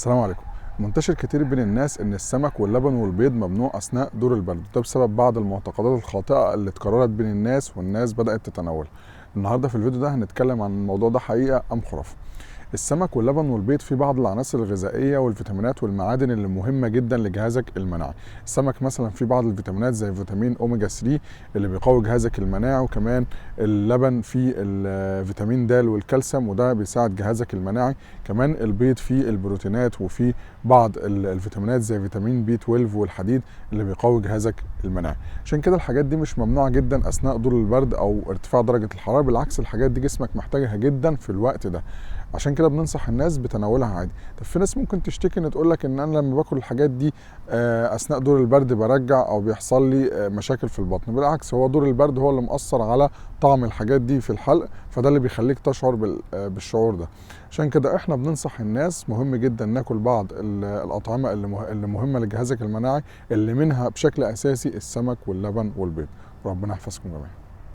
السلام عليكم. منتشر كتير بين الناس ان السمك واللبن والبيض ممنوع اثناء دور البرد، ده بسبب بعض المعتقدات الخاطئه اللي اتكررت بين الناس والناس بدات تتناولها. النهارده في الفيديو ده هنتكلم عن الموضوع ده حقيقه ام خرافه. السمك واللبن والبيض فيه بعض العناصر الغذائيه والفيتامينات والمعادن اللي مهمه جدا لجهازك المناعي. السمك مثلا فيه بعض الفيتامينات زي فيتامين اوميجا 3 اللي بيقوي جهازك المناعي، وكمان اللبن فيه الفيتامين د والكالسيوم وده بيساعد جهازك المناعي. كمان البيض فيه البروتينات وفيه بعض الفيتامينات زي فيتامين بي 12 والحديد اللي بيقوي جهازك المناعي. عشان كده الحاجات دي مش ممنوعه جدا اثناء دور البرد او ارتفاع درجه الحراره، بالعكس الحاجات دي جسمك محتاجها جدا في الوقت ده. عشان كده بننصح الناس بتناولها عادي. طب في ناس ممكن تشتكي ان تقول لك ان انا لما باكل الحاجات دي اثناء دور البرد برجع او بيحصل لي مشاكل في البطن. بالعكس هو دور البرد هو اللي مأثر على طعم الحاجات دي في الحلق، فده اللي بيخليك تشعر بالشعور ده. عشان كده احنا بننصح الناس مهم جدا ناكل بعض الاطعمه اللي مهمه لجهازك المناعي، اللي منها بشكل اساسي السمك واللبن والبيض. ربنا يحفظكم جميعا.